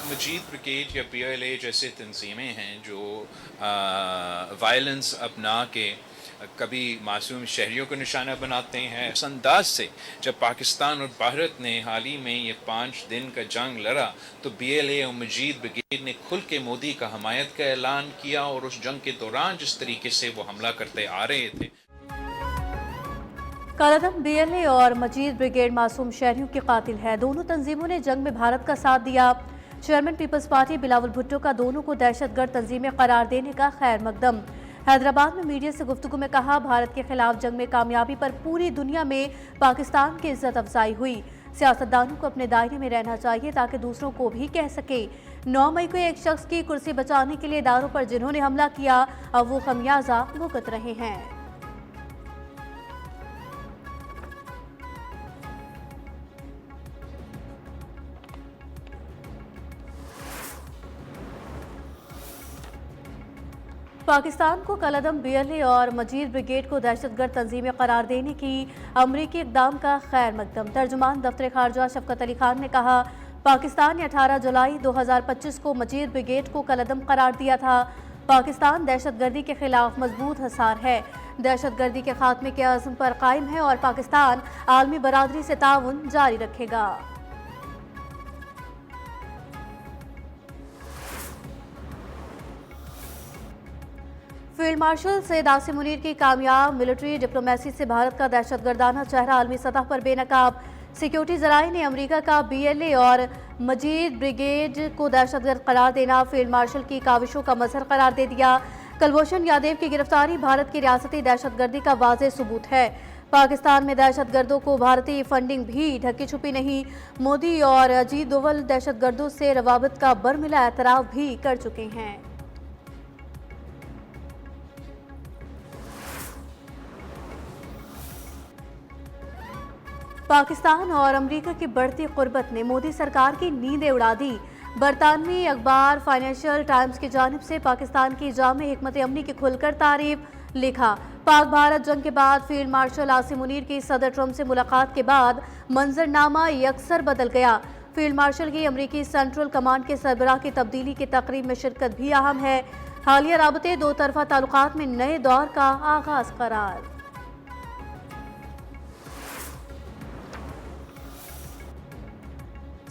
मजीद brigade या PLA जैसे तंजीमें हैं जो वायलेंस अपना के कभी मासूम शहरियों को निशाना बनाते हैं। इस अंदाज से जब पाकिस्तान और भारत ने हाल ही में ये 5 दिन का जंग लड़ा तो BLA और मजीद ब्रिगेड ने खुल के मोदी का हमायत का ऐलान किया और उस जंग के दौरान जिस तरीके से वो हमला करते आ रहे थे। कालादम BLA और मजीद ब्रिगेड मासूम शहरियों के कातिल है। दोनों तंजीमों ने जंग में भारत का साथ दिया। Chairman Peoples Party Bilawal Bhutto का दोनों को दहशतगर्द तंजीमें करार देने का खैर मकदम। हैदराबाद में मीडिया से गुफ्तगू में कहा, भारत के खिलाफ जंग में कामयाबी पर पूरी दुनिया में पाकिस्तान की इज्जत अफजाई हुई। सियासतदानों को अपने दायरे में रहना चाहिए ताकि दूसरों को भी कह सके। 9 मई को एक शख्स की कुर्सी बचाने के लिए इदारों पर जिन्होंने हमला किया, अब वो खमियाजा भुगत रहे हैं। पाकिस्तान को कलअदम BLA और मजीद ब्रिगेड को दहशतगर्द तंजीमें करार देने की अमरीकी इक़दाम का खैर मकदम। तर्जुमान दफ्तर खारजा शफकत अली खान ने कहा, पाकिस्तान ने 18 जुलाई 2025 को मजीद ब्रिगेड को कलअदम करार दिया था। पाकिस्तान दहशतगर्दी के खिलाफ मजबूत हसार है, दहशतगर्दी के खात्मे के अज़्म पर कायम है और पाकिस्तान आलमी बरादरी से ताउन जारी रखेगा। फील्ड मार्शल सैयद आसिम मुनीर की कामयाब मिलिट्री डिप्लोमेसी से भारत का दहशतगर्दाना चेहरा आलमी सतह पर बेनकाब। सिक्योरिटी जराये ने अमेरिका का BLA और मजीद ब्रिगेड को दहशतगर्द करार देना फील्ड मार्शल की काविशों का मजहर करार दे दिया। कुलभूषण यादव की गिरफ्तारी भारत की रियासती दहशतगर्दी का वाज़ेह सबूत है। पाकिस्तान में दहशतगर्दों को भारतीय फंडिंग भी ढकी छुपी नहीं। मोदी और अजीत दोवल दहशतगर्दों से रवाबत का बरमिला एतराफ़ भी कर चुके हैं। पाकिस्तान और अमेरिका की बढ़ती कुर्बत ने मोदी सरकार की नींदें उड़ा दी। बरतानवी अखबार फाइनेंशियल टाइम्स की जानिब से पाकिस्तान की जामे हिकमत अमनी की खुलकर तारीफ लिखा। पाक भारत जंग के बाद फील्ड मार्शल आसिम मुनीर की सदर ट्रंप से मुलाकात के बाद मंजरनामा यकसर बदल गया। फील्ड मार्शल की अमरीकी सेंट्रल कमांड के सरबराह की तब्दीली की तकरीब में शिरकत भी अहम है। हालिया राबते दो तरफा ताल्लुकात में नए दौर का आगाज करार।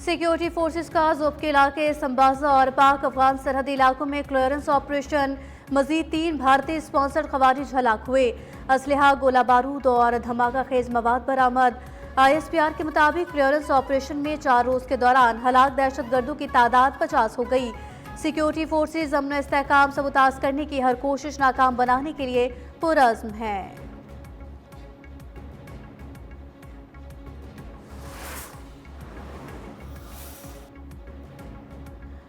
सिक्योरिटी फोर्सेस का ज़ोब के इलाके संबाजा और पाक अफगान सरहदी इलाकों में क्लियरेंस ऑपरेशन। मजीद 3 भारतीय स्पॉन्सर्ड खवारिज हलाक हुए। असलहा, गोला बारूद और धमाका खेज मवाद बरामद। ISPR के मुताबिक क्लियरेंस ऑपरेशन में 4 रोज के दौरान हलाक दहशतगर्दों की तादाद 50 हो गई। सिक्योरिटी फोर्सेज अमन व इस्तेहकाम सबूताज करने की हर कोशिश नाकाम बनाने के लिए पुरअज़्म है।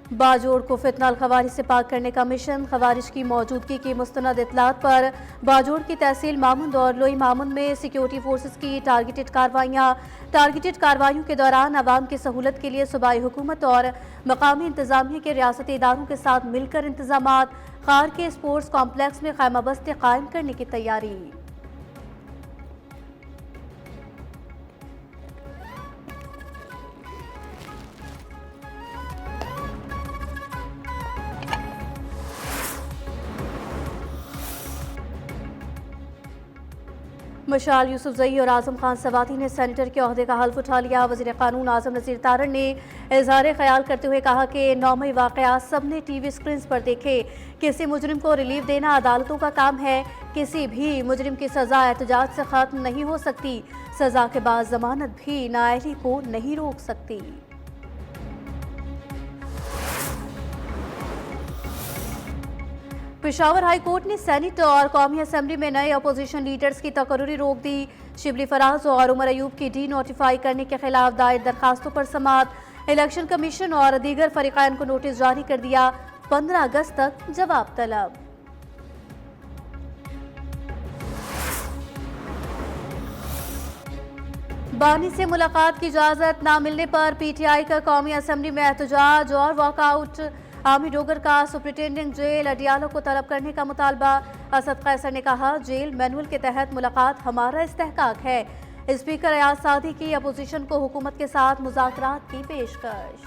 बाजोड़ को फितनाल खवारिज से पाक करने का मिशन। खवारिज की मौजूदगी की मुस्तनद इतलात पर बाजोड़ की तहसील मामुंद और लोई मामुंद में सिक्योरिटी फोर्सेस की टारगेटेड कार्रवाइयों के दौरान आवाम की सहूलत के लिए सूबाई हुकूमत और मकामी इंतजामिया के रियासती इदारों के साथ मिलकर इंतजामात। खार के स्पोर्ट्स कॉम्प्लेक्स में खैमा बस्ती कायम करने की तैयारी। मशाल यूसुफजई और आजम खान सवाती ने सेनेटर के ओहदे का हल्फ उठा लिया। वज़ीर कानून आजम नज़ीर तारण ने इजहार ख्याल करते हुए कहा कि 9 मई वाक़यात सब ने TV स्क्रीन पर देखे। किसी मुजरिम को रिलीफ देना अदालतों का काम है। किसी भी मुजरिम की सज़ा एहतजाज से ख़त्म नहीं हो सकती। सज़ा के बाद जमानत भी नाअहली को नहीं रोक सकती। पेशावर हाई कोर्ट ने सेनेट और कौमी असम्बली में नए अपोजिशन लीडर्स की तकर्री रोक दी। शिबली फराज और उमर अयूब की डी नोटिफाई करने के खिलाफ दायर दरखास्तों पर समाअत। इलेक्शन कमीशन और दीगर फरीक़ैन को नोटिस जारी कर दिया। 15 अगस्त तक जवाब तलब। बानी से मुलाकात की इजाजत न मिलने पर PTI का कौमी असम्बली में एहतजाज और वॉकआउट। आमी डोगर का सुप्रिंटेंडेंट जेल अडियाला को तलब करने का मुतालबा। असद कैसर ने कहा, जेल मैनुअल के तहत मुलाकात हमारा इस्तेहकाक है। स्पीकर अयाज सादी की अपोजिशन को हुकूमत के साथ मुज़ाकरात की पेशकश।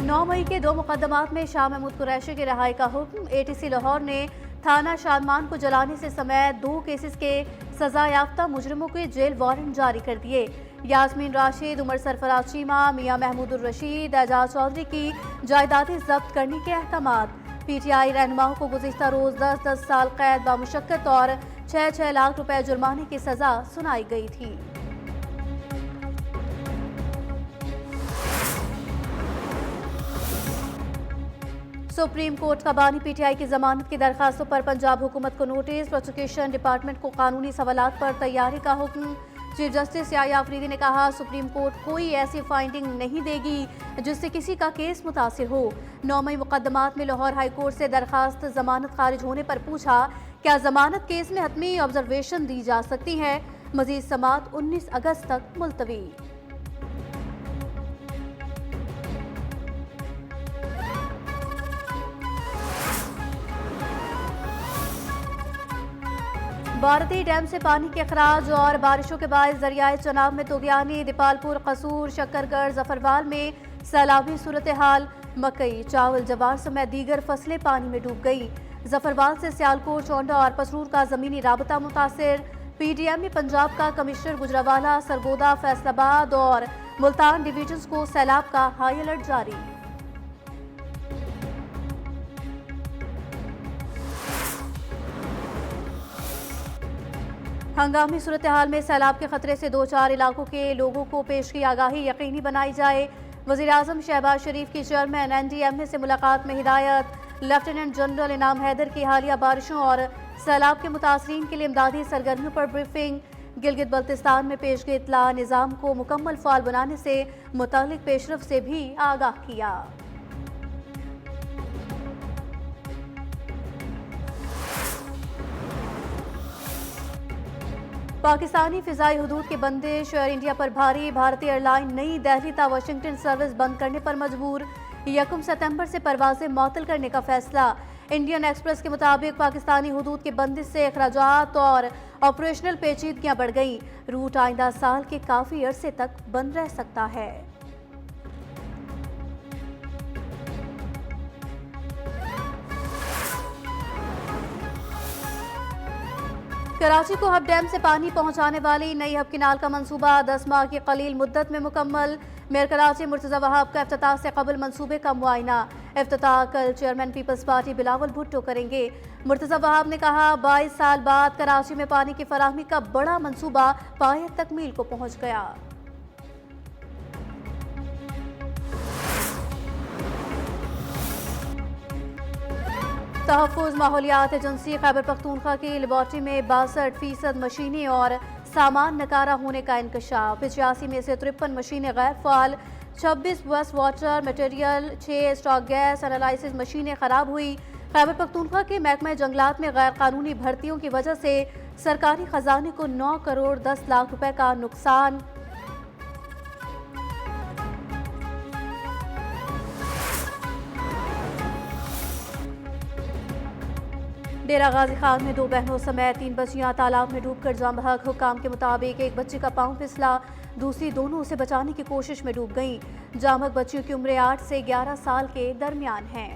9 मई के 2 मुकदमात में शाह महमूद कुरैशी की रिहाई का हुक्म। ATC लाहौर ने थाना शादमान को जलाने से समेत 2 केसेस के सजा याफ्ता मुजरिमों के जेल वारंट जारी कर दिए। यास्मीन राशिद, उमर सरफराज चीमा, मियां महमूदुर रशीद, एजाज चौधरी की जायदादें जब्त करने के अहकामात। PTI रहनुमाओं को गुज़िश्ता रोज 10-10 साल कैद बामुशक्कत और 6-6 लाख रुपए जुर्माने की सजा सुनाई गई थी। सुप्रीम कोर्ट का बानी PTI की जमानत की दरखास्तों पर पंजाब हुकूमत को नोटिस। प्रोसिक्यूशन डिपार्टमेंट को कानूनी सवालात पर तैयारी का हुक्म। चीफ जस्टिस याह्या अफरीदी ने कहा, सुप्रीम कोर्ट कोई ऐसी फाइंडिंग नहीं देगी जिससे किसी का केस मुतासिर हो। 9 मई मुकदमात में लाहौर हाई कोर्ट से दरखास्त जमानत खारिज होने पर पूछा, क्या जमानत केस में हतमी ऑब्जर्वेशन दी जा सकती है? मजीद समाअत 19 अगस्त तक मुलतवी। भारती डैम से पानी के अखराज और बारिशों के बाद दरियाए चनाब में तोगयानी। दीपालपुर, कसूर, शक्करगढ़, जफरवाल में सैलाबी सूरत हाल। मकई, चावल, जवार समेत दीगर फसलें पानी में डूब गई। जफरवाल से सियालकोट, चौंडा और पसरूर का जमीनी राबता मुतासिर। PDM में पंजाब का कमिश्नर गुजरावाला, सरगोदा, फैसलाबाद और मुल्तान डिवीजन्स को सैलाब का हाई अलर्ट जारी। हंगामी सूरत हाल में सैलाब के खतरे से 2-4 इलाकों के लोगों को पेश की आगाही यकीनी बनाई जाए। वज़ीर आज़म शहबाज शरीफ की चेयरमैन NDMA से मुलाकात में हिदायत। लेफ्टिनेंट जनरल इनाम हैदर की हालिया बारिशों और सैलाब के मुतासरीन के लिए इमदादी सरगर्मियों पर ब्रीफिंग। गिलगित बल्तिस्तान में पेशगी इत्तला निज़ाम को मुकम्मल फाल बनाने से मुतालिक पेशरफ से भी आगाह किया। पाकिस्तानी फिजाई हुदूद की बंदिश, एयर इंडिया पर भारी। भारतीय एयरलाइन नई दिल्ली ता वाशिंगटन सर्विस बंद करने पर मजबूर। 1 सितंबर से परवाजें मअतल करने का फैसला। इंडियन एक्सप्रेस के मुताबिक पाकिस्तानी हुदूद की बंदिश से अखराजात और ऑपरेशनल पेचीदगियां बढ़ गई। रूट आइंदा साल के काफी अरसे तक बंद रह सकता है। कराची को हब डैम से पानी पहुंचाने वाली नई हब किनाल का मंसूबा 10 माह की कलील मुद्दत में मुकम्मल। मेयर कराची मुर्तज़ा वहाब का इफ्तिताह से कबल मंसूबे का मुआयना। इफ्तिताह कल chairman Peoples Party Bilawal Bhutto करेंगे। मुर्तज़ा वहाब ने कहा, 22 साल बाद कराची में पानी की फराहमी का बड़ा मंसूबा पाए तकमील को पहुंच गया। तहफ़्फ़ुज़ माहौलियात एजेंसी खैबर पख्तूनख्वा की लेबॉर्ट्री में 62% मशीनें और सामान नकारा होने का इंकशाफ। 85 में से 53 मशीनें गैर फ़ाल। 26 waste water material, 6 stock gas analysis मशीनें खराब हुई। खैबर पख्तूनख्वा के महकमा जंगलात में गैर कानूनी भर्तियों की वजह से सरकारी खजाने को 9 करोड़ 10 लाख रुपए का नुकसान। डेरा गाजी खान में 2 बहनों समेत 3 बच्चियां तालाब में डूबकर जाम बहक। हुक्काम के मुताबिक एक बच्ची का पांव फिसला, दूसरी दोनों उसे बचाने की कोशिश में डूब गईं। जाम बहक बच्चियों की उम्र 8 से 11 साल के दरमियान है।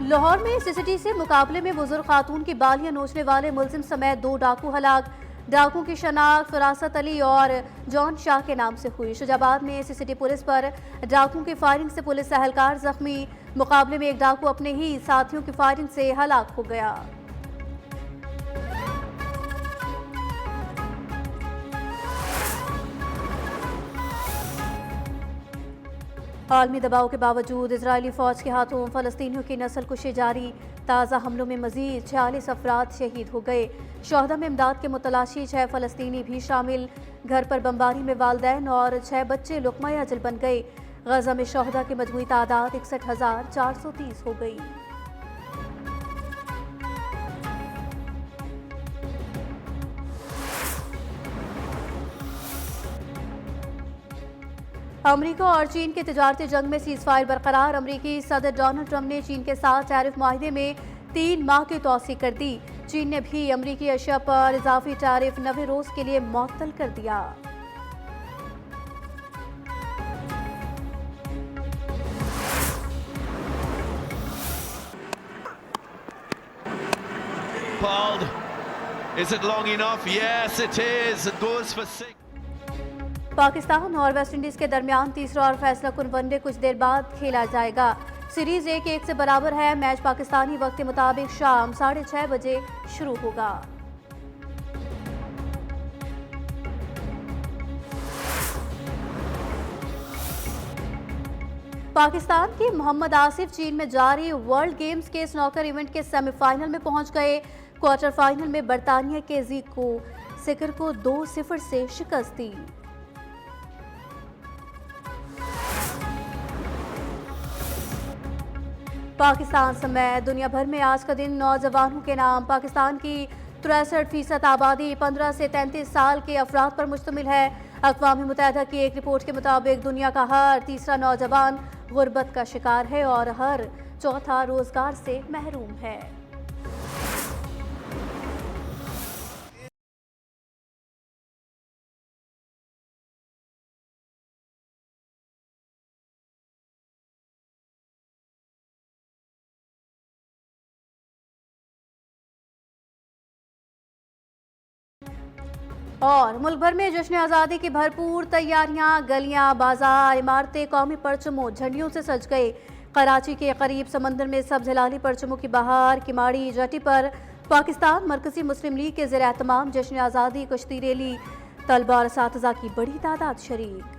लाहौर में CCTV से मुकाबले में बुजुर्ग खातून की बालियां नोचने वाले मुलजिम समेत 2 डाकू हलाक। डाकू की शनाख्त फरासत अली और जॉन शाह के नाम से हुई। शुजाबाद में CCTV पुलिस पर डाकू की फायरिंग से पुलिस एहलकार जख्मी। मुकाबले में एक डाकू अपने ही साथियों की फायरिंग से हलाक हो गया। आलमी दबाव के बावजूद इजरायली फौज के हाथों फलस्तीनियों की नस्ल कुशी जारी। ताज़ा हमलों में मजीद 46 अफराद शहीद हो गए। शोहदा में इमदाद के मुतलाशी 6 फलस्तीनी भी शामिल। घर पर बमबारी में वालदैन और 6 बच्चे लुक़मा अजल बन गए। गजा में शोहदा की मजमूई तादाद 61,430 हो गई। अमेरिका और चीन के तिजारती जंग में सीज़फायर बरकरार। अमेरिकी सदर डोनाल्ड ट्रंप ने चीन के साथ टैरिफ माहदे में 3 माह की तौसी कर दी। चीन ने भी अमेरिकी अशिया पर इजाफी टैरिफ 90 रोज के लिए मुअत्तल कर दिया। Leopold. Is it long enough? Yes, it is. It goes for 6. Pakistan और वेस्टइंडीज के दरमियान तीसरा और फैसला कुन वनडे कुछ देर बाद खेला जाएगा। सीरीज 1-1 से बराबर है। मैच पाकिस्तानी वक्त के मुताबिक शाम 6:30 बजे शुरू होगा। पाकिस्तान के मोहम्मद आसिफ चीन में जारी वर्ल्ड गेम्स के स्नॉकर इवेंट के सेमीफाइनल में पहुंच गए। क्वार्टर फाइनल में बरतानिया के ज़ीको सिकर को 2-0 से शिकस्त दी। पाकिस्तान समेत दुनिया भर में आज का दिन नौजवानों के नाम। पाकिस्तान की 63% आबादी 15 से 33 साल के अफराद पर मुश्तमिल है। अक़वाम मुत्तहिदा की एक रिपोर्ट के मुताबिक दुनिया का हर तीसरा नौजवान गुर्बत का शिकार है और हर चौथा रोजगार से महरूम है। और मुल्क भर में जश्न आज़ादी की भरपूर तैयारियां। गलियां, बाजार, इमारतें कौमी परचमों, झंडियों से सज गए। कराची के करीब समंदर में सब्ज़ हिलाली परचमों की बहार। किमाड़ी जेटी पर पाकिस्तान मरकजी मुस्लिम लीग के ज़ेर-ए-एहतमाम जश्न आज़ादी कश्ती रैली। तलबा और असातिज़ा की बड़ी तादाद शरीक।